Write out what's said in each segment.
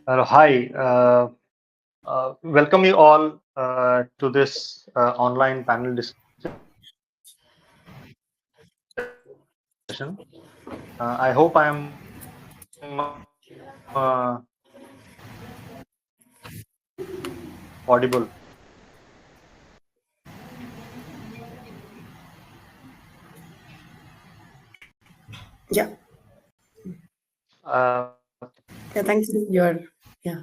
Hi, welcome you all to this online panel discussion. I hope I am audible. Yeah, Uh, yeah. Thanks. Yeah.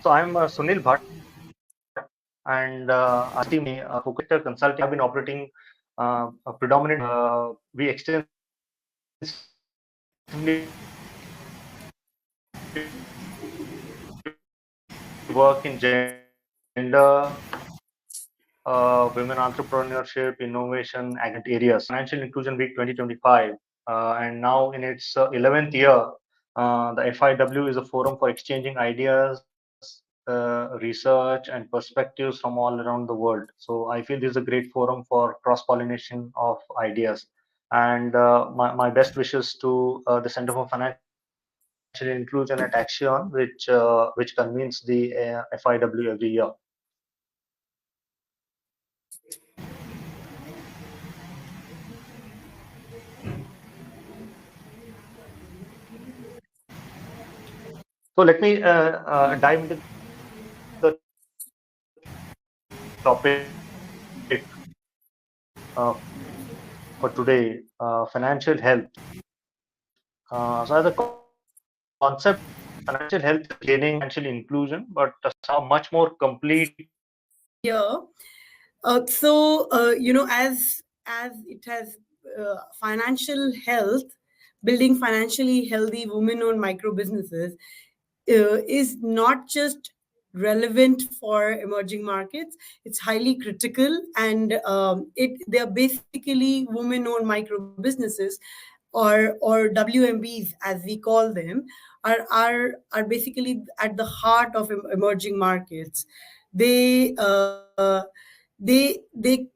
so I'm Sunil Bhatt, and our team focused consulting. Have been operating a predominant. We extensively work in gender, women entrepreneurship, innovation, areas. Financial Inclusion Week 2025, and now in its 11th year, the FIW is a forum for exchanging ideas, research, and perspectives from all around the world. So I feel this is a great forum for cross-pollination of ideas. And my best wishes to the Center for Financial Inclusion at Axion, which convenes the FIW every year. So let me dive into the topic for today, financial health. So as a concept, financial health is gaining financial inclusion, but somehow much more complete. Here, as it has financial health, building financially healthy women-owned micro businesses is not just relevant for emerging markets. It's highly critical, and they're basically women-owned micro businesses, or WMBs as we call them, are basically at the heart of emerging markets. They they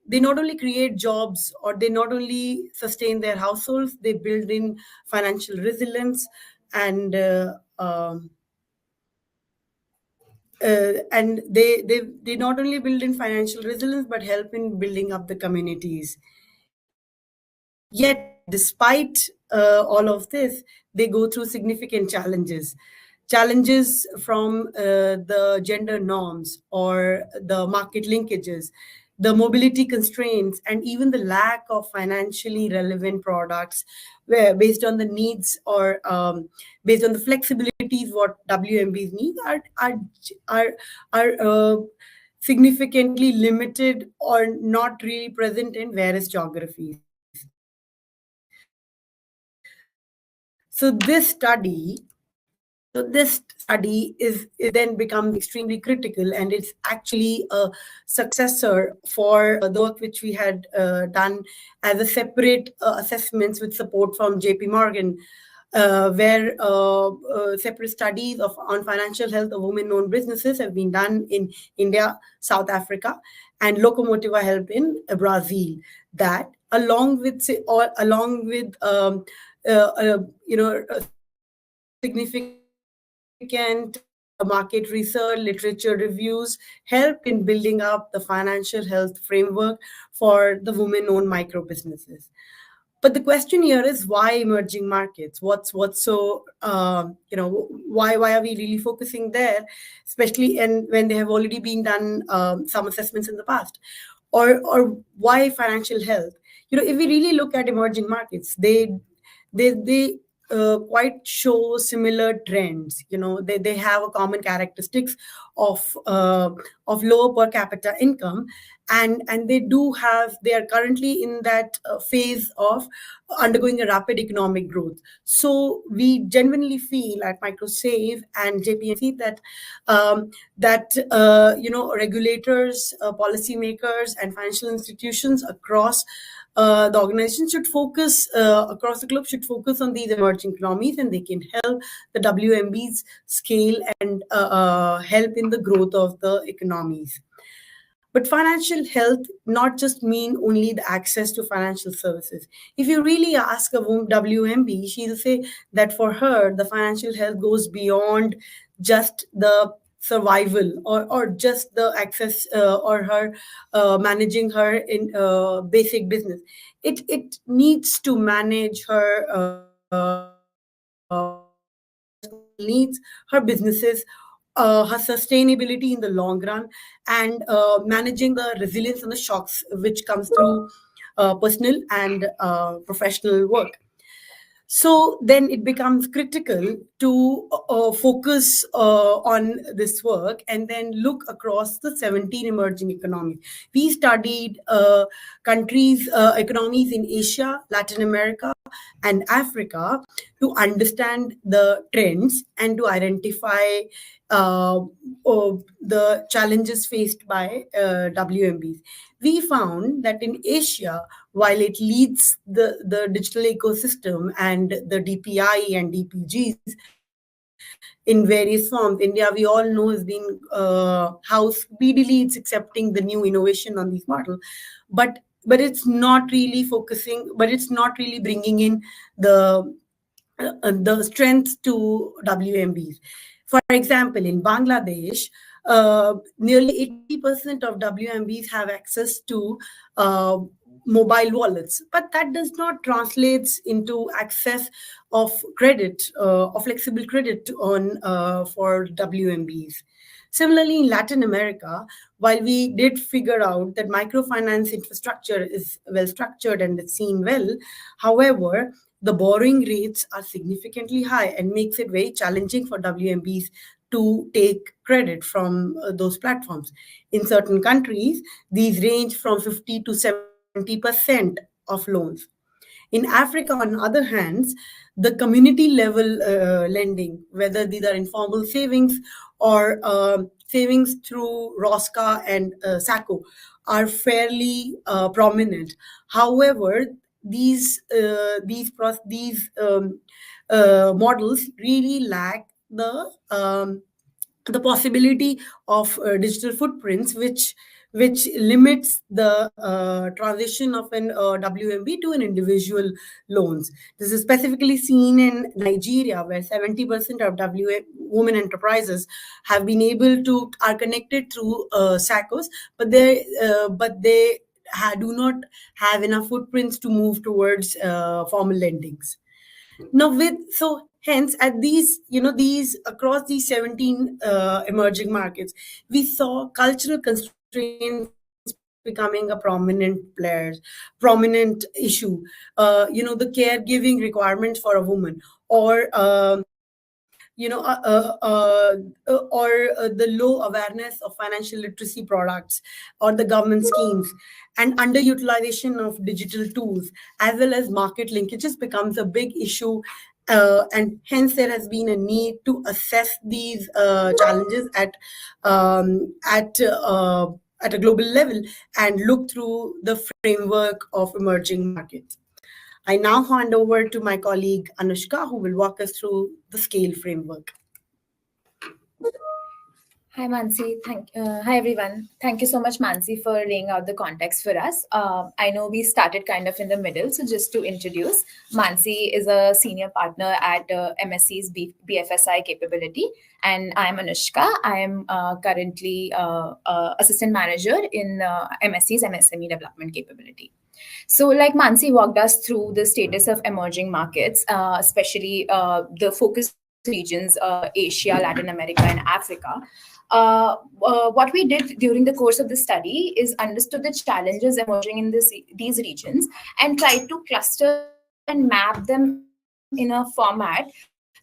not only create jobs, or they not only sustain their households, they build in financial resilience, and they not only build in financial resilience but help in building up the communities. Yet, despite all of this, they go through significant challenges from the gender norms, or the market linkages, the mobility constraints, and even the lack of financially relevant products, where based on the needs, or based on the flexibilities what WMBs need, are significantly limited or not really present in various geographies. So this study is then becomes extremely critical, and it's actually a successor for the work which we had done as a separate assessments with support from JP Morgan, where separate studies on financial health of women-owned businesses have been done in India, South Africa, and Locomotiva help in Brazil. That, along with significant market research, literature reviews, help in building up the financial health framework for the women-owned micro businesses. But the question here is, why emerging markets? What's so why are we really focusing there, especially and when they have already been done some assessments in the past, or why financial health? If we really look at emerging markets, they quite show similar trends. They have a common characteristics of lower per capita income, and they are currently in that phase of undergoing a rapid economic growth. So we genuinely feel at MicroSave and JPMC that regulators, policymakers, and financial institutions across the organization should focus across the globe should focus on these emerging economies, and they can help the WMBs scale and help in the growth of the economies. But financial health not just mean only the access to financial services. If you really ask a WMB, she'll say that for her, the financial health goes beyond just the survival or just the access or her managing her in basic business. It needs to manage her personal needs, her businesses, her sustainability in the long run, and managing the resilience and the shocks which comes through personal and professional work. So then it becomes critical to focus on this work and then look across the 17 emerging economies. We studied countries, economies in Asia, Latin America, and Africa to understand the trends and to identify the challenges faced by WMBs. We found that in Asia, while it leads the digital ecosystem and the DPI and DPGs in various forms, India, we all know, has been how speedily it's accepting the new innovation on these models. But it's not really focusing, but it's not really bringing in the the strength to WMBs. For example, in Bangladesh, nearly 80% of WMBs have access to uh, mobile wallets, but that does not translate into access of credit or flexible credit on for WMBs. Similarly, in Latin America, while we did figure out that microfinance infrastructure is well structured and it's seen well, however, the borrowing rates are significantly high and makes it very challenging for WMBs to take credit from those platforms. In certain countries, these range from 50 to 70% of loans. In Africa, on other hands, the community level lending, whether these are informal savings or savings through Rosca and SACCO, are fairly prominent. However, these models really lack the possibility of digital footprints, which limits the transition of an WMB to an individual loans. This is specifically seen in Nigeria, where 70% of women enterprises have been able to are connected through SACCOs, but they do not have enough footprints to move towards formal lendings. Now with so hence at these, these across these 17 emerging markets, we saw cultural constraints becoming a prominent issue. The caregiving requirements for a woman, or the low awareness of financial literacy products or the government schemes, and underutilization of digital tools as well as market linkages becomes a big issue. And hence there has been a need to assess these challenges at a global level and look through the framework of emerging markets. I now hand over to my colleague Anushka, who will walk us through the scale framework. Hi, Mansi. Hi, everyone. Thank you so much, Mansi, for laying out the context for us. I know we started kind of in the middle, so just to introduce, Mansi is a senior partner at MSC's BFSI capability, and I'm Anushka. I am currently assistant manager in MSC's MSME development capability. So, like Mansi walked us through the status of emerging markets, especially the focus regions, Asia, Latin America, and Africa. What we did during the course of the study is understood the challenges emerging in these regions and tried to cluster and map them in a format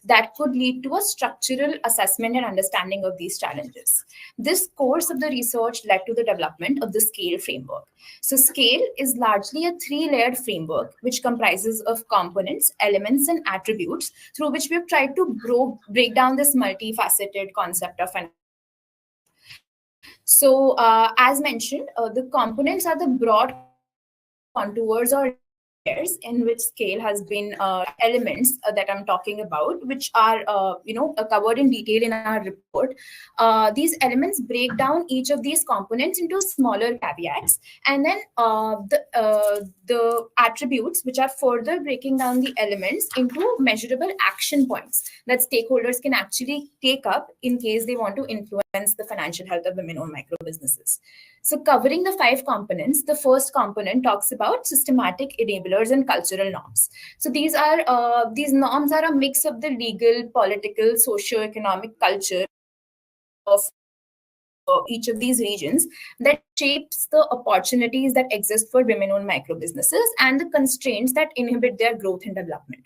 that could lead to a structural assessment and understanding of these challenges. This course of the research led to the development of the SCALE framework. So, SCALE is largely a three-layered framework which comprises of components, elements, and attributes through which we've tried to break down this multifaceted concept of financial health. So, as mentioned, the components are the broad contours or levers that we use to areas in which scale has been elements that I'm talking about, which are covered in detail in our report. These elements break down each of these components into smaller caveats, and then the attributes which are further breaking down the elements into measurable action points that stakeholders can actually take up in case they want to influence the financial health of women-owned micro businesses. So, covering the 5 components, the first component talks about systematic enablers and cultural norms. So, these norms are a mix of the legal, political, socio-economic culture of each of these regions that shapes the opportunities that exist for women-owned micro businesses and the constraints that inhibit their growth and development.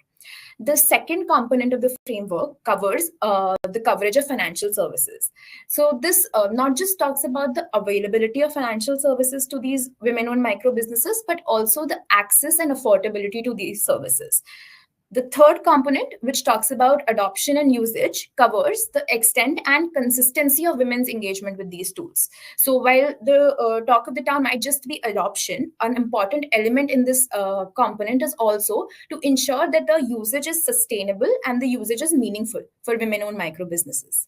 The second component of the framework covers the coverage of financial services. So this not just talks about the availability of financial services to these women-owned micro businesses, but also the access and affordability to these services. The third component, which talks about adoption and usage, covers the extent and consistency of women's engagement with these tools. So while the talk of the town might just be adoption, an important element in this component is also to ensure that the usage is sustainable and the usage is meaningful for women-owned micro businesses.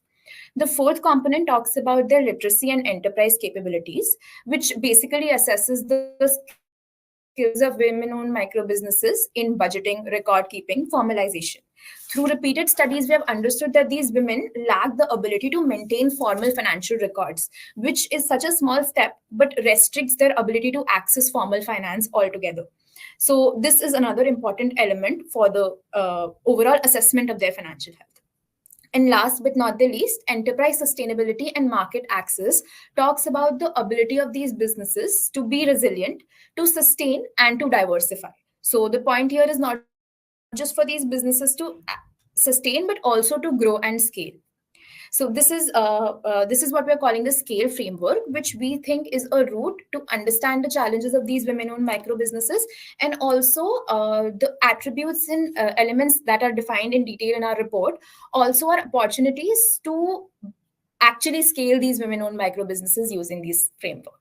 The fourth component talks about their literacy and enterprise capabilities, which basically assesses the skills of women-owned micro businesses in budgeting, record keeping, formalization. Through repeated studies, we have understood that these women lack the ability to maintain formal financial records, which is such a small step, but restricts their ability to access formal finance altogether. So this is another important element for the overall assessment of their financial health. And last but not the least, enterprise sustainability and market access talks about the ability of these businesses to be resilient, to sustain, and to diversify. So the point here is not just for these businesses to sustain, but also to grow and scale. So this is what we're calling the scale framework, which we think is a route to understand the challenges of these women-owned micro businesses, and also the attributes and elements that are defined in detail in our report also are opportunities to actually scale these women-owned micro businesses using these framework.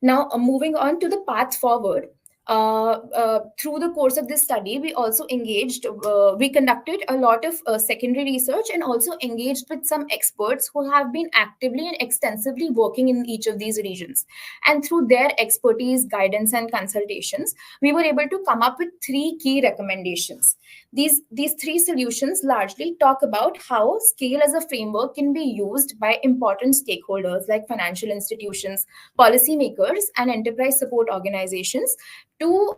Now, moving on to the path forward. Through the course of this study, we also we conducted a lot of secondary research and also engaged with some experts who have been actively and extensively working in each of these regions. And through their expertise, guidance, and consultations, we were able to come up with 3 key recommendations. These 3 solutions largely talk about how scale as a framework can be used by important stakeholders like financial institutions, policymakers, and enterprise support organizations to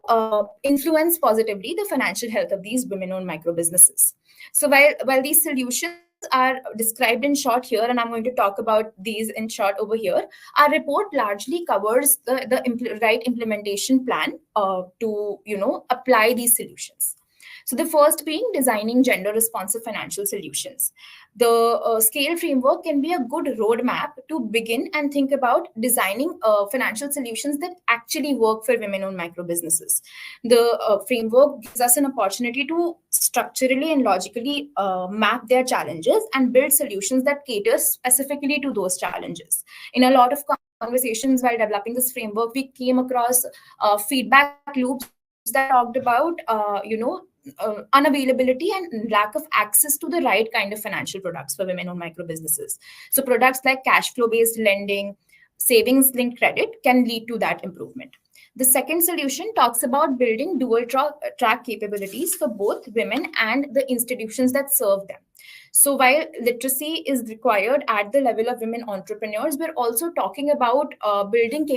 influence positively the financial health of these women-owned micro businesses. So while these solutions are described in short here, and I'm going to talk about these in short over here, our report largely covers the right implementation plan to apply these solutions. So the first being designing gender-responsive financial solutions. The scale framework can be a good roadmap to begin and think about designing financial solutions that actually work for women-owned micro businesses. The framework gives us an opportunity to structurally and logically map their challenges and build solutions that cater specifically to those challenges. In a lot of conversations while developing this framework, we came across feedback loops that talked about, unavailability and lack of access to the right kind of financial products for women-owned micro businesses. So products like cash flow-based lending, savings-linked credit can lead to that improvement. The second solution talks about building dual track capabilities for both women and the institutions that serve them. So while literacy is required at the level of women entrepreneurs, we're also talking about building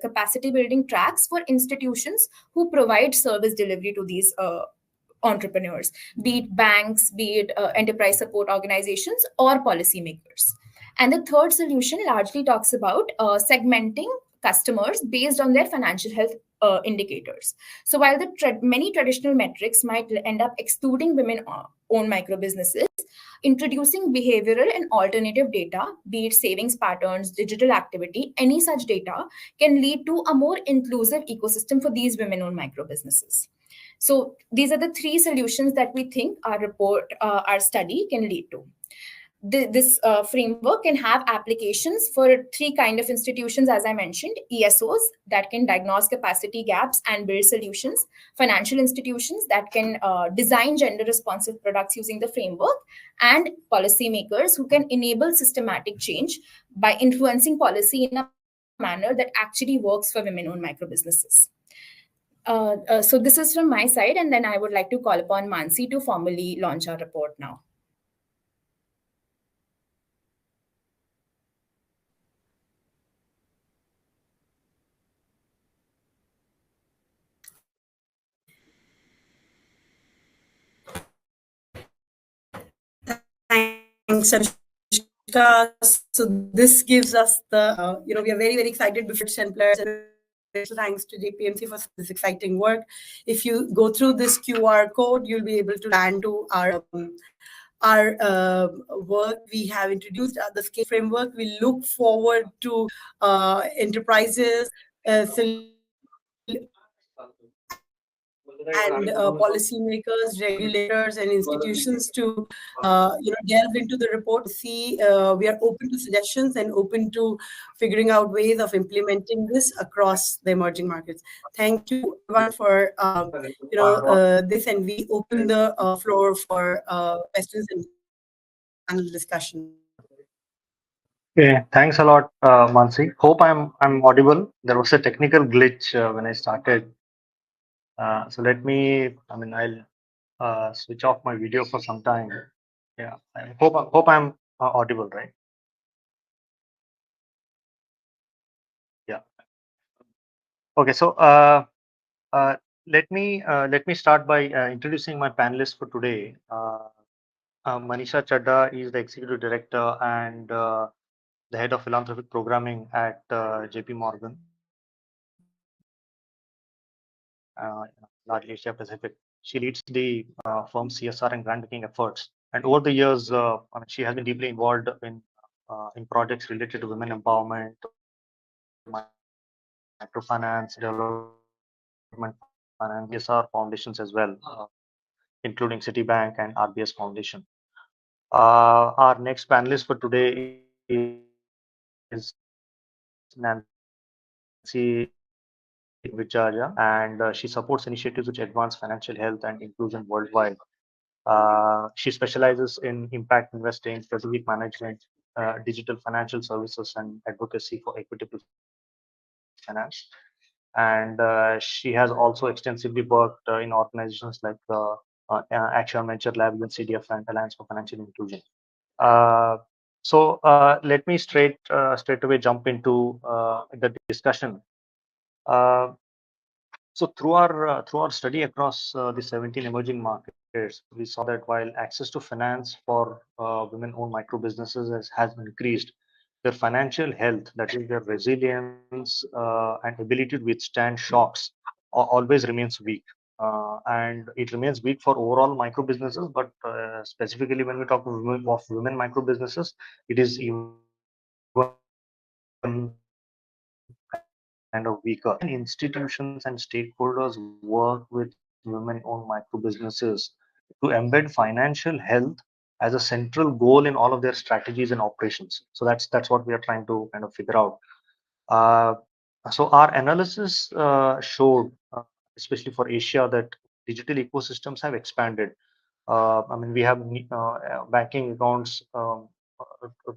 capacity building tracks for institutions who provide service delivery to these entrepreneurs, be it banks, be it enterprise support organizations or policymakers. And the third solution largely talks about segmenting customers based on their financial health indicators. So while many traditional metrics might end up excluding women-owned micro businesses, introducing behavioral and alternative data, be it savings patterns, digital activity, any such data can lead to a more inclusive ecosystem for these women-owned micro businesses. So these are the 3 solutions that we think our report, our study can lead to. this framework can have applications for three kind of institutions, as I mentioned: ESOs that can diagnose capacity gaps and build solutions, financial institutions that can design gender responsive products using the framework, and policymakers who can enable systematic change by influencing policy in a manner that actually works for women-owned microbusinesses. So this is from my side, and then I would like to call upon Mansi to formally launch our report now. Thanks, Anushka. So this gives us the, we are very, very excited before employers, and thanks to JPMC for this exciting work. If you go through this QR code, you'll be able to land to our work. We have introduced the scale framework. We look forward to enterprises, and policymakers, regulators, and institutions to delve into the report. See, we are open to suggestions and open to figuring out ways of implementing this across the emerging markets. Thank you, everyone, for this, and we open the floor for questions and panel discussion. Okay, thanks a lot, Mansi. Hope I'm audible. There was a technical glitch when I started. So let me. I mean, I'll switch off my video for some time. Yeah, I hope I'm audible, right? Yeah. Okay. So uh, let me start by introducing my panelists for today. Manisha Chadda is the executive director and the head of philanthropic programming at JP Morgan, large Asia Pacific. She leads the firm's CSR and grant making efforts. And over the years, I mean, she has been deeply involved in projects related to women empowerment, microfinance, development finance, CSR foundations as well, including Citibank and RBS Foundation. Our next panelist for today is Nancy Vicharia, and she supports initiatives which advance financial health and inclusion worldwide. She specializes in impact investing, strategic management, digital financial services, and advocacy for equitable finance. And she has also extensively worked in organizations like Action Venture Lab, UNCDF, and Alliance for Financial Inclusion. Uh, so let me straight away jump into the discussion. Uh, so through our study across the 17 emerging markets, we saw that while access to finance for women-owned micro businesses has increased, their financial health, that is their resilience and ability to withstand shocks, always remains weak. And it remains weak for overall micro businesses, but specifically when we talk of women micro businesses, it is even kind of weaker. Institutions and stakeholders work with women-owned micro businesses to embed financial health as a central goal in all of their strategies and operations. So that's what we are trying to kind of figure out. Uh, so our analysis showed, especially for Asia, that digital ecosystems have expanded. I mean, we have banking accounts to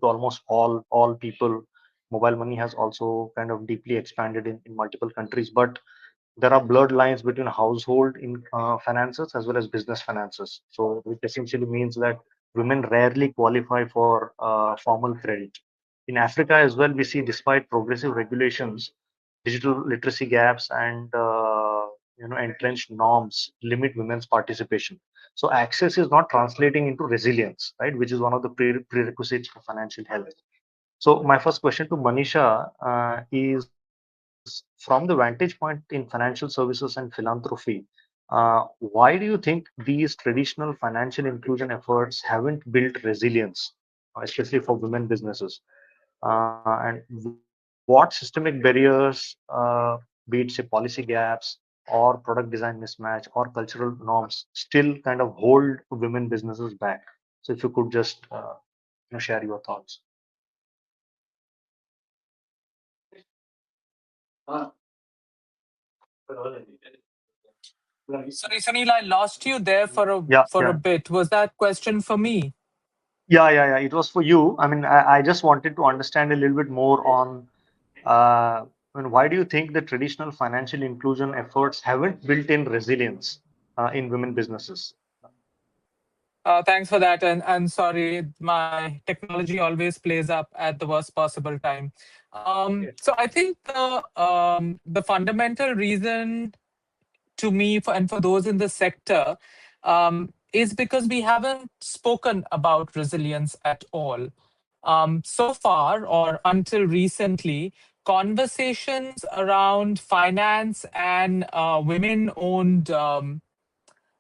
almost all people. Mobile money has also kind of deeply expanded in multiple countries, but there are blurred lines between household in finances as well as business finances. So it essentially means that women rarely qualify for formal credit. In Africa as well, we see despite progressive regulations, digital literacy gaps and entrenched norms limit women's participation. So access is not translating into resilience, right? Which is one of the prerequisites for financial health. So my first question to Manisha is from the vantage point in financial services and philanthropy, why do you think these traditional financial inclusion efforts haven't built resilience, especially for women businesses? And what systemic barriers, be it say policy gaps or product design mismatch or cultural norms, still kind of hold women businesses back? So if you could just share your thoughts. Sorry, Sunil, I lost you there Yeah, for a yeah. bit. Was that question for me? Yeah. It was for you. I mean, I just wanted to understand a little bit more on, why do you think the traditional financial inclusion efforts haven't built in resilience in women businesses? Thanks for that, and sorry, my technology always plays up at the worst possible time. Yeah. So I think the fundamental reason to me and for those in the sector is because we haven't spoken about resilience at all. So far, or until recently, conversations around finance and women-owned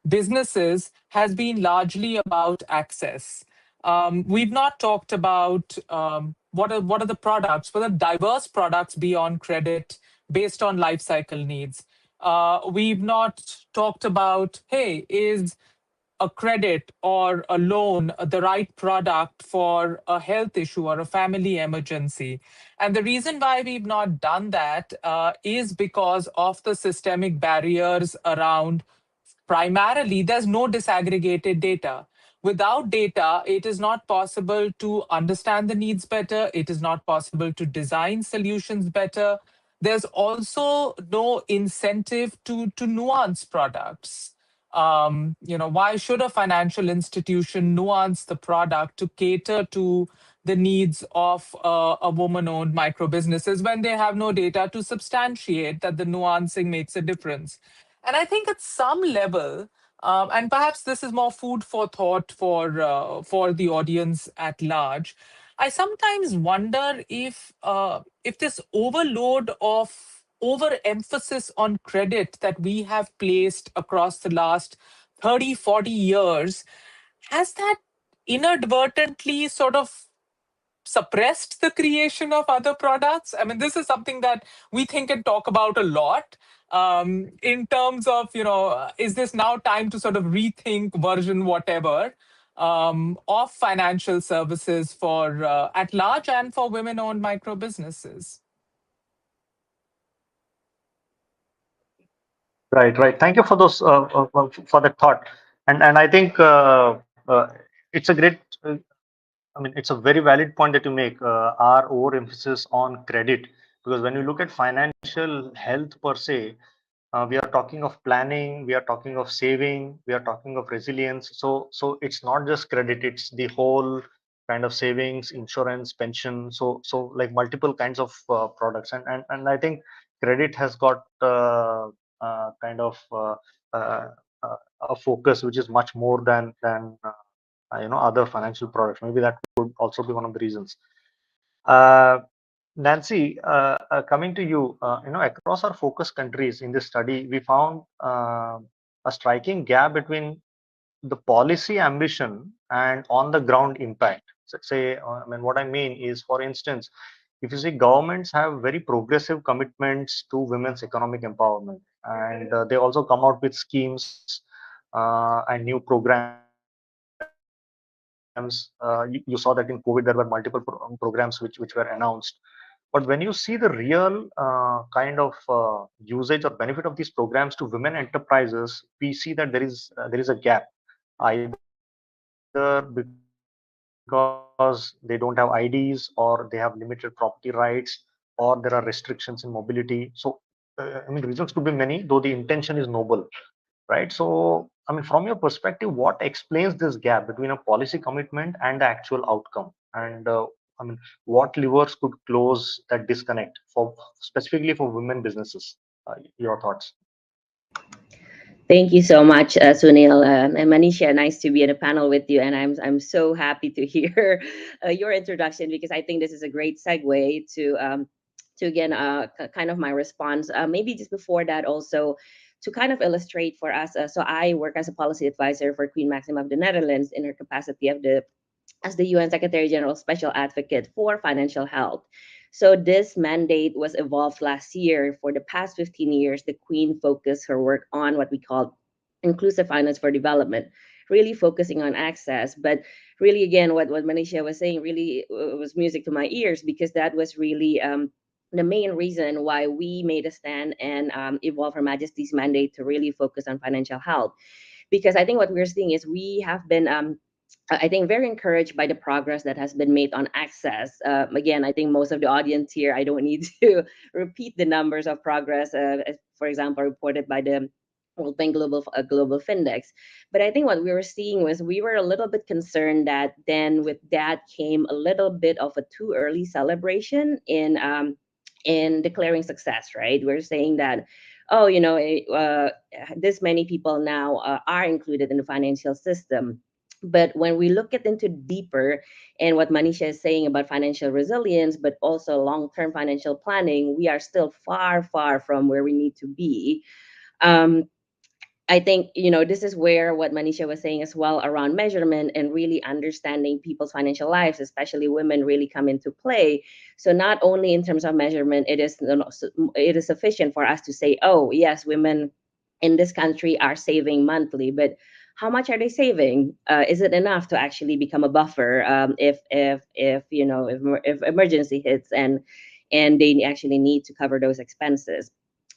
businesses has been largely about access. We've not talked about what are the products, what are diverse products beyond credit based on life cycle needs. We've not talked about, hey, is a credit or a loan the right product for a health issue or a family emergency. And the reason why we've not done that is because of the systemic barriers around. Primarily, there's no disaggregated data. Without data, it is not possible to understand the needs better. It is not possible to design solutions better. There's also no incentive to nuance products. Why should a financial institution nuance the product to cater to the needs of a woman-owned micro businesses when they have no data to substantiate that the nuancing makes a difference? And I think at some level, and perhaps this is more food for thought for the audience at large. I sometimes wonder if this overload of overemphasis on credit that we have placed across the last 30, 40 years, has that inadvertently sort of suppressed the creation of other products? I mean, this is something that we think and talk about a lot in terms of, is this now time to sort of rethink version whatever of financial services for at large and for women-owned micro businesses? Right. Thank you for those for the thought, and I think it's a great. I mean, it's a very valid point that you make. Our overemphasis on credit, because when you look at financial health per se, we are talking of planning, we are talking of saving, we are talking of resilience. So it's not just credit; it's the whole kind of savings, insurance, pension. So like multiple kinds of products, and I think credit has got kind of uh, a focus which is much more than other financial products. Maybe that could also be one of the reasons. uh, Nancy, coming to you, across our focus countries in this study, we found a striking gap between the policy ambition and on the ground impact. So say, I mean, what I mean is, for instance, if you see, governments have very progressive commitments to women's economic empowerment, and they also come out with schemes and new programs. You saw that in COVID, there were multiple programs which were announced. But when you see the real kind of usage or benefit of these programs to women enterprises, we see that there is a gap, either because they don't have IDs, or they have limited property rights, or there are restrictions in mobility. So, I mean, reasons could be many, though the intention is noble, right? So, I mean, from your perspective, what explains this gap between a policy commitment and the actual outcome? And I mean, what levers could close that disconnect for specifically for women businesses? Your thoughts? Thank you so much, Sunil and Manisha. Nice to be in a panel with you, and I'm so happy to hear your introduction, because I think this is a great segue to again kind of my response. Maybe just before that, also to kind of illustrate for us. So I work as a policy advisor for Queen Maxima of the Netherlands in her capacity of the as the UN Secretary General Special Advocate for Financial Health. So this mandate was evolved last year. For the past 15 years, the Queen focused her work on what we call inclusive finance for development, really focusing on access. But really, again, what Manisha was saying really was music to my ears, because that was really the main reason why we made a stand and evolve Her Majesty's mandate to really focus on financial health. Because I think what we're seeing is we have been I think very encouraged by the progress that has been made on access. Again, I think most of the audience here, I don't need to repeat the numbers of progress, for example, reported by the World Bank Global Findex. But I think what we were seeing was we were a little bit concerned that then with that came a little bit of a too early celebration in declaring success, right? We're saying that, oh, this many people now are included in the financial system. But when we look at into deeper, and what Manisha is saying about financial resilience, but also long-term financial planning, we are still far, far from where we need to be. Um, I think, this is where what Manisha was saying as well around measurement and really understanding people's financial lives, especially women, really come into play. So not only in terms of measurement, it is sufficient for us to say, oh, yes, women in this country are saving monthly, but how much are they saving? Is it enough to actually become a buffer if emergency hits and they actually need to cover those expenses?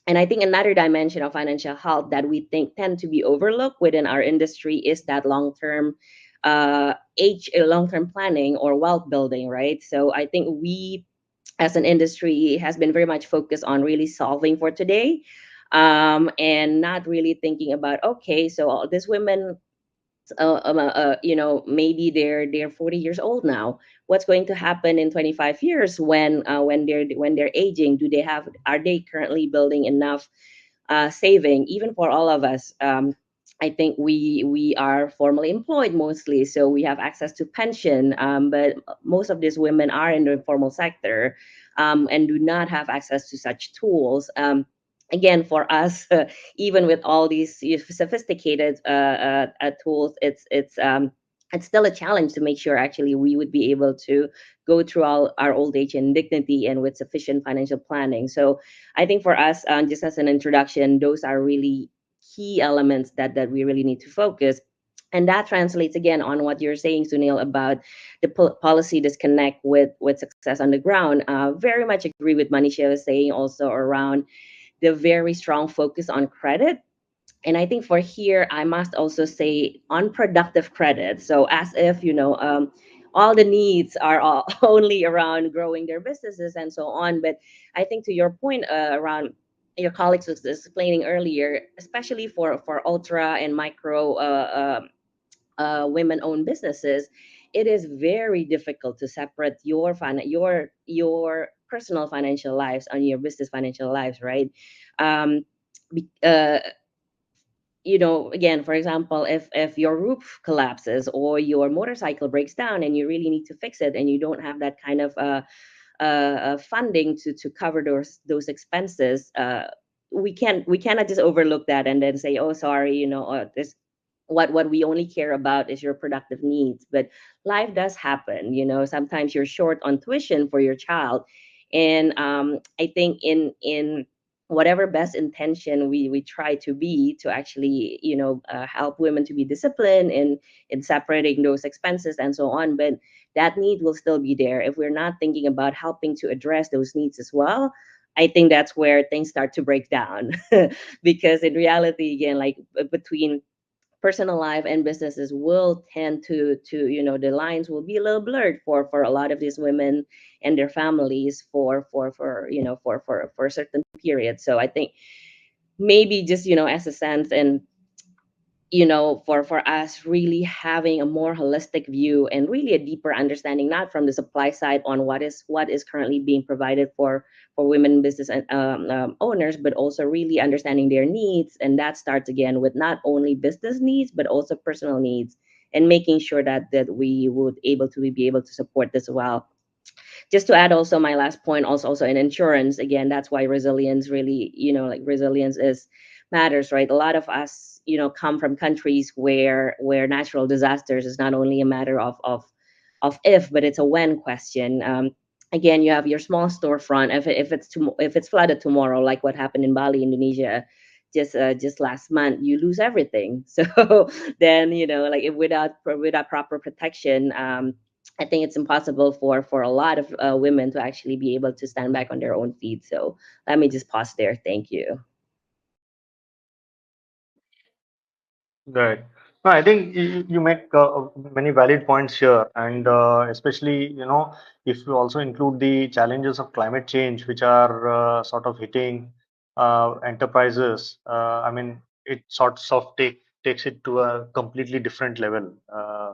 And I think another dimension of financial health that we think tend to be overlooked within our industry is that long-term planning or wealth building, right? So I think we as an industry has been very much focused on really solving for today, and not really thinking about, okay, so all these women, maybe they're 40 years old now. What's going to happen in 25 years when they're aging? Are they currently building enough saving, even for all of us? I think we are formally employed mostly, so we have access to pension. But most of these women are in the informal sector, and do not have access to such tools. Again, for us, even with all these sophisticated tools, it's still a challenge to make sure actually we would be able to go through all our old age in dignity and with sufficient financial planning. So I think for us, just as an introduction, those are really key elements that we really need to focus. And that translates again on what you're saying, Sunil, about the policy disconnect with success on the ground. Very much agree with Manisha was saying also around the very strong focus on credit. And I think for here, I must also say unproductive credit. So as if, all the needs are all only around growing their businesses and so on. But I think to your point around your colleagues was explaining earlier, especially for ultra and micro women-owned businesses, it is very difficult to separate your personal financial lives and your business financial lives, right? Um, be- uh, Again, for example, if your roof collapses or your motorcycle breaks down and you really need to fix it and you don't have that kind of funding to cover those expenses, we cannot just overlook that and then say, oh, sorry, this what we only care about is your productive needs. But life does happen. Sometimes you're short on tuition for your child. And I think in whatever best intention we try to be to actually help women to be disciplined in separating those expenses and so on, but that need will still be there if we're not thinking about helping to address those needs as well. I think that's where things start to break down. Because in reality, again, like between personal life and businesses will tend to the lines will be a little blurred for a lot of these women and their families for a certain period. So I think maybe just as a sense, and for us really having a more holistic view and really a deeper understanding, not from the supply side on what is currently being provided for women business owners, but also really understanding their needs. And that starts again with not only business needs but also personal needs, and making sure that we would be able to support this well. Just to add also my last point, also in insurance, again, that's why resilience really, like resilience is matters, right? A lot of us come from countries where natural disasters is not only a matter of if, but it's a when question. Again, you have your small storefront. If it's flooded tomorrow, like what happened in Bali, Indonesia, just last month you lose everything. So then, like, if without proper protection, I think it's impossible for a lot of women to actually be able to stand back on their own feet. So let me just pause there. Thank you. Right. No, I think you make many valid points here, and especially, if you also include the challenges of climate change, which are sort of hitting enterprises. I mean, it sorts of takes it to a completely different level.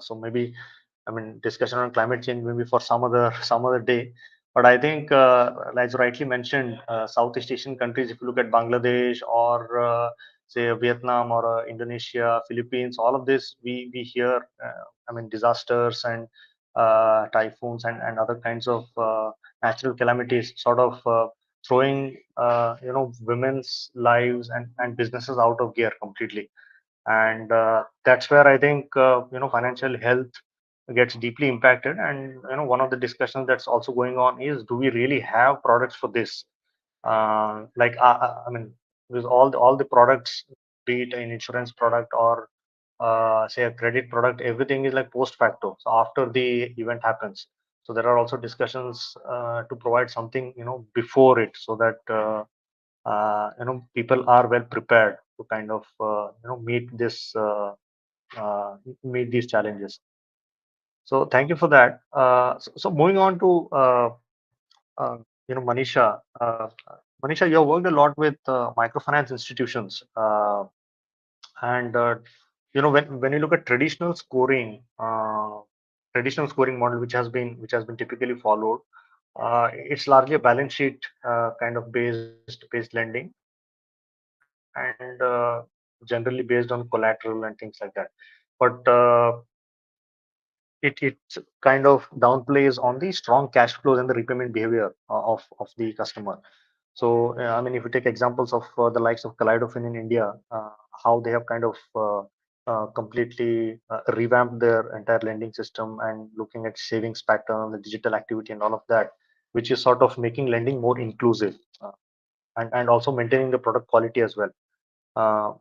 So maybe, I mean, discussion on climate change maybe for some other day. But I think, as rightly mentioned, Southeast Asian countries, if you look at Bangladesh or say Vietnam or Indonesia, Philippines, all of this we hear. I mean, disasters and typhoons and other kinds of natural calamities, sort of throwing women's lives and businesses out of gear completely. And that's where I think financial health gets deeply impacted. And one of the discussions that's also going on is, do we really have products for this? Like I mean, with all the products, be it an insurance product or say a credit product, everything is like post facto, so after the event happens. So there are also discussions to provide something before it, so that people are well prepared to kind of meet these challenges. So thank you for that. So moving on to Manisha. Manisha, you have worked a lot with microfinance institutions, and when you look at traditional scoring model, which has been typically followed, it's largely a balance sheet kind of based lending, and generally based on collateral and things like that. But it kind of downplays on the strong cash flows and the repayment behavior of the customer. So I mean, if you take examples of the likes of Kaleidofin in India, how they have kind of completely revamped their entire lending system and looking at savings pattern, the digital activity, and all of that, which is sort of making lending more inclusive, and also maintaining the product quality as well.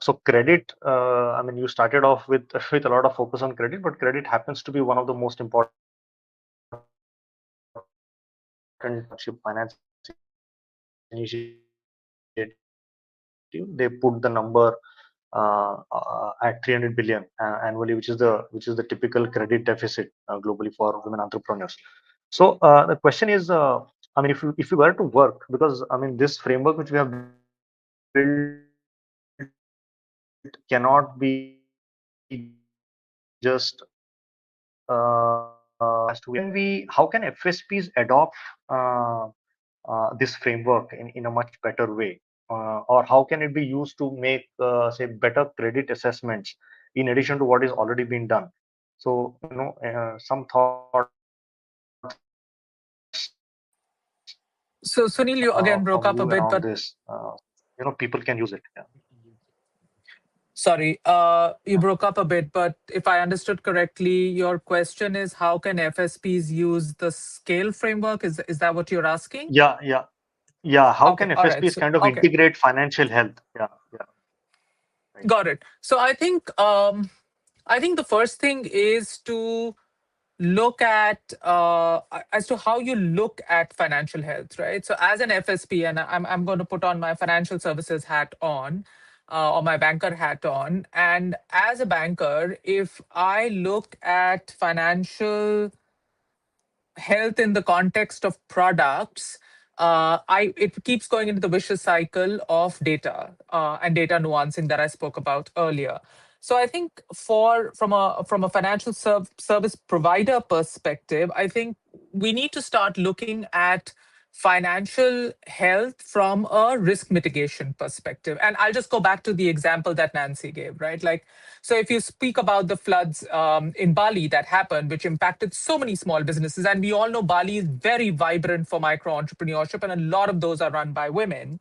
So credit, I mean, you started off with with a lot of focus on credit, but credit happens to be one of the most important hardship financing initiative. They put the number at 300 billion annually, which is the typical credit deficit globally for women entrepreneurs. So the question is, I mean, if you were to work, because I mean, this framework which we have built cannot be just how can FSPs adopt this framework in a much better way? Or how can it be used to make, say, better credit assessments in addition to what is already been done? So, some thoughts from you So, around Sunil, you this. again broke up a bit, but People can use it. Yeah. sorry, you broke up a bit. But if I understood correctly, your question is how can FSPs use the scale framework? Is that what you're asking? Yeah, yeah, yeah. How Okay, can all right. FSPs So, kind of okay, integrate financial health? Yeah, yeah, right. got it. So, I think the first thing is to look at as to how you look at financial health, right? So as an FSP, and I'm going to put on my financial services hat on, or my banker hat on, and as a banker, if I look at financial health in the context of products, it keeps going into the vicious cycle of data and data nuancing that I spoke about earlier. So I think from a financial service provider perspective, I think we need to start looking at financial health from a risk mitigation perspective. And I'll just go back to the example that Nancy gave, right? Like, so if you speak about the floods in Bali that happened, which impacted so many small businesses, and we all know Bali is very vibrant for micro entrepreneurship, and a lot of those are run by women.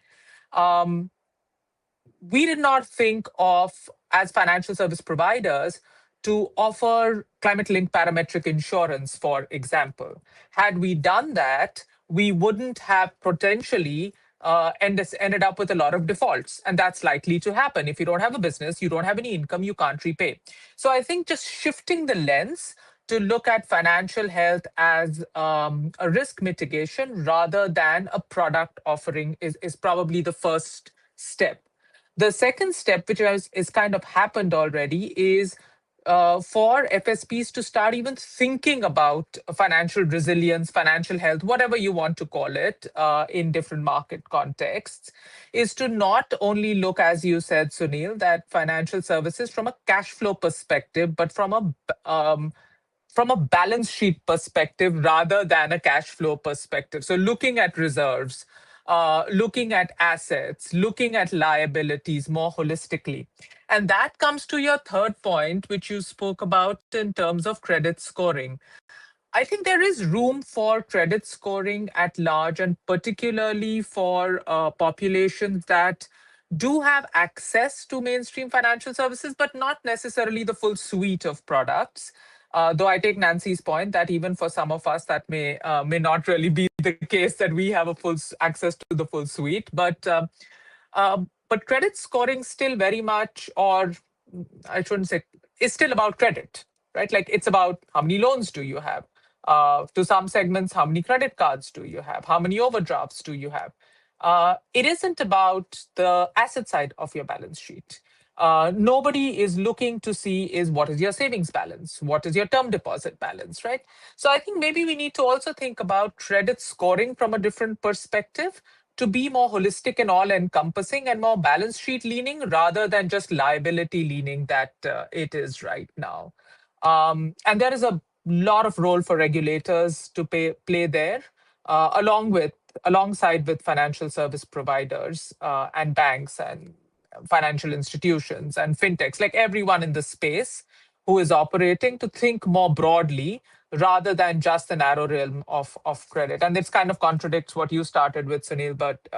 Um, we did not think of, as financial service providers, to offer climate linked parametric insurance, for example. Had we done that, we wouldn't have potentially and this ended up with a lot of defaults. And that's likely to happen. If you don't have a business, you don't have any income, you can't repay. So I think just shifting the lens to look at financial health as a risk mitigation rather than a product offering is probably the first step. The second step, which is kind of happened already, is for FSPs to start even thinking about financial resilience, financial health, whatever you want to call it, in different market contexts, is to not only look, as you said, Sunil, that financial services from a cash flow perspective, but from a balance sheet perspective rather than a cash flow perspective. So looking at reserves, looking at assets, looking at liabilities more holistically. And that comes to your third point, which you spoke about in terms of credit scoring. I think there is room for credit scoring at large, and particularly for populations that do have access to mainstream financial services, but not necessarily the full suite of products. Though I take Nancy's point that even for some of us, that may not really be the case that we have a access to the full suite. But credit scoring still very much, or I shouldn't say, is still about credit, right? Like it's about how many loans do you have? To some segments, how many credit cards do you have? How many overdrafts do you have? It isn't about the asset side of your balance sheet. Nobody is looking to see is what is your savings balance, what is your term deposit balance, right? So I think maybe we need to also think about credit scoring from a different perspective to be more holistic and all encompassing and more balance sheet leaning rather than just liability leaning that it is right now. And there is a lot of role for regulators to play there, alongside with financial service providers and banks and financial institutions and fintechs, like everyone in the space who is operating, to think more broadly rather than just the narrow realm of credit. And this kind of contradicts what you started with, Sunil, but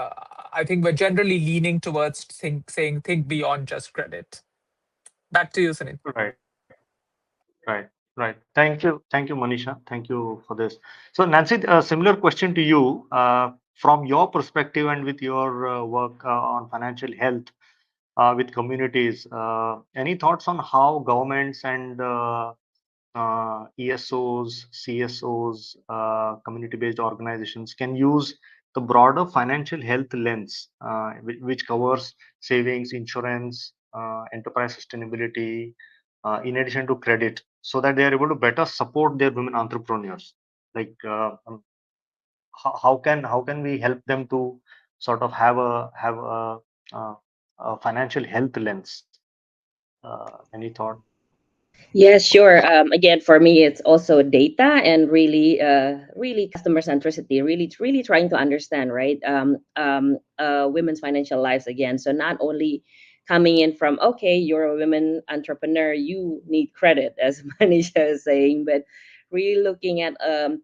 I think we're generally leaning towards saying think beyond just credit. Back to you, Sunil. Right. Right, right. Thank you, Manisha. Thank you for this. So, Nancy, a similar question to you. From your perspective and with your work on financial health with communities, any thoughts on how governments and ESOs, CSOs, community-based organizations can use the broader financial health lens, which covers savings, insurance, enterprise sustainability, in addition to credit, so that they are able to better support their women entrepreneurs. Like, how can we help them to sort of uh, a financial health lens? Any thought? Yeah, sure. Again, for me, it's also data and really customer centricity. Really trying to understand, right? Women's financial lives again. So not only coming in from, okay, you're a women entrepreneur, you need credit, as Manisha is saying, but really looking at a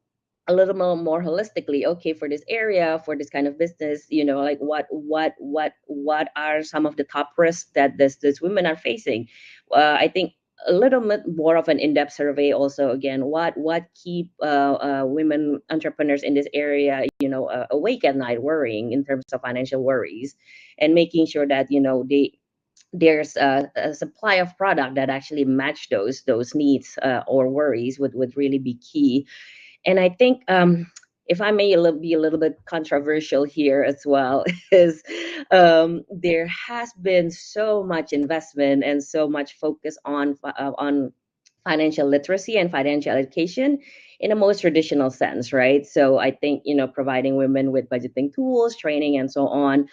little more holistically. Okay, for this area, for this kind of business, like what are some of the top risks that this women are facing? I think a little bit more of an in-depth survey also, again, what keep women entrepreneurs in this area awake at night worrying in terms of financial worries, and making sure that there's a supply of product that actually match those needs or worries would really be key. And I think, if I may be a little bit controversial here as well, is there has been so much investment and so much focus on financial literacy and financial education in a most traditional sense, right? So I think, providing women with budgeting tools, training, and so on.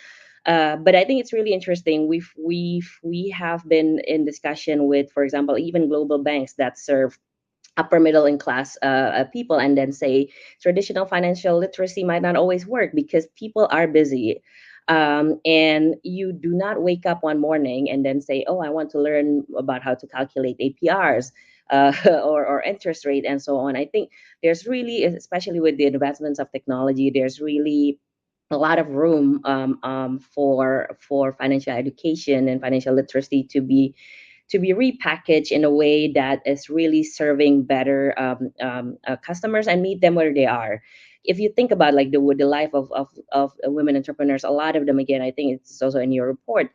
But I think it's really interesting. We have been in discussion with, for example, even global banks that serve upper middle and class people, and then say traditional financial literacy might not always work because people are busy, and you do not wake up one morning and then say, oh, I want to learn about how to calculate APRs, or interest rate, and so on. I think there's really, especially with the advancements of technology, there's really a lot of room, for financial education and financial literacy to be repackaged in a way that is really serving better customers and meet them where they are. if you think about like the life of women entrepreneurs, a lot of them, again, I think it's also in your report,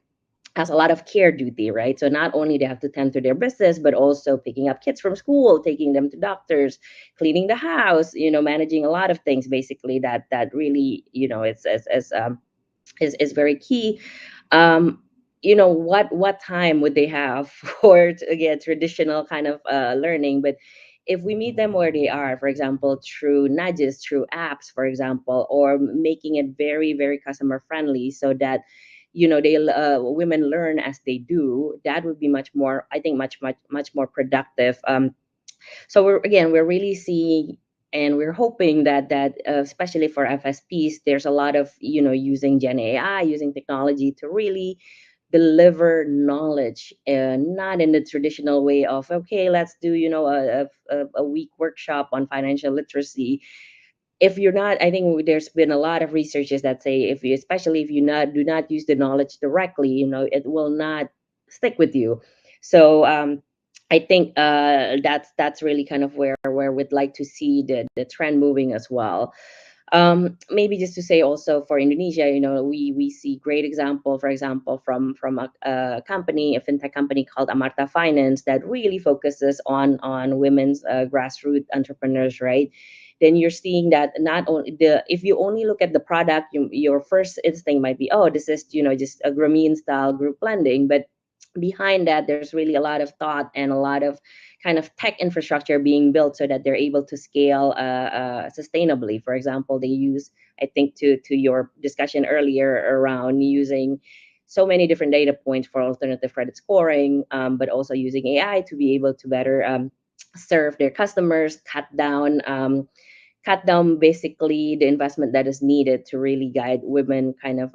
has a lot of care duty, right? So not only they have to tend to their business, but also picking up kids from school, taking them to doctors, cleaning the house, managing a lot of things basically that really, is very key. um what time would they have for, again, traditional kind of learning? But if we meet them where they are, for example, through nudges, through apps, for example, or making it very, very customer friendly, so that they women learn as they do, that would be much more, I think, much more productive. So we're really seeing, and we're hoping that especially for FSPs, there's a lot of using Gen AI, using technology to really deliver knowledge, and not in the traditional way of, okay, let's do a week workshop on financial literacy. If you're not, I think there's been a lot of researches that say, if you, especially if you not do not use the knowledge directly, it will not stick with you. So I think that's really kind of where we'd like to see the trend moving as well. Maybe just to say also for Indonesia, we see great example, for example, from a company, a fintech company called Amarta Finance, that really focuses on women's grassroots entrepreneurs, right? Then you're seeing that not only the if you only look at the product, your first instinct might be, oh, this is just a Grameen style group lending, but behind that there's really a lot of thought and a lot of kind of tech infrastructure being built so that they're able to scale sustainably. For example, they use, I think, to your discussion earlier around using so many different data points for alternative credit scoring, but also using AI to be able to better serve their customers, cut down basically the investment that is needed to really guide women kind of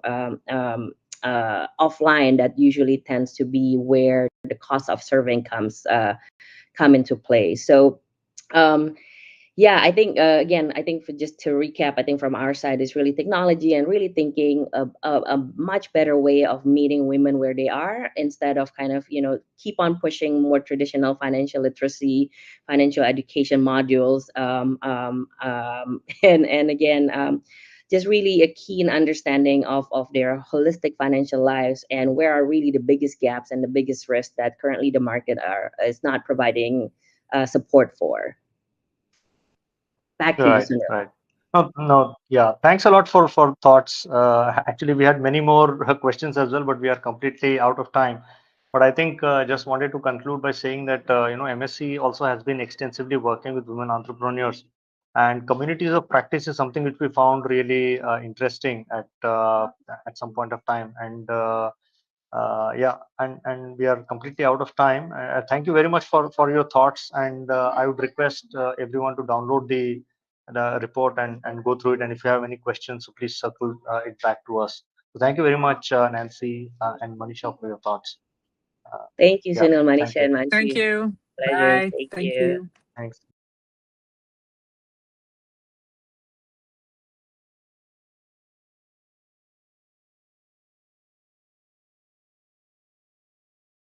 offline, that usually tends to be where the cost of serving come into play. So um, yeah, I think again, I think, for just to recap, I think from our side is really technology, and really thinking of a much better way of meeting women where they are, instead of kind of keep on pushing more traditional financial literacy, financial education modules, and again, just really a keen understanding of their holistic financial lives, and where are really the biggest gaps and the biggest risks that currently the market is not providing support for. Back to you, Right, Sunil. right. No, no, yeah. Thanks a lot for thoughts. Actually, we had many more questions as well, but we are completely out of time. But I think just wanted to conclude by saying that MSc also has been extensively working with women entrepreneurs, and communities of practice is something which we found really interesting at some point of time. And yeah, and we are completely out of time. Thank you very much for your thoughts, and I would request everyone to download the report and go through it. And if you have any questions, so please circle it back to us. So thank you very much, Nancy and Manisha, for your thoughts. Uh, Thank you, yeah, Sunil, thank Manisha, you. and Thank Mansi. you. Pleasure. Bye. Thank Thank you. you. Thanks.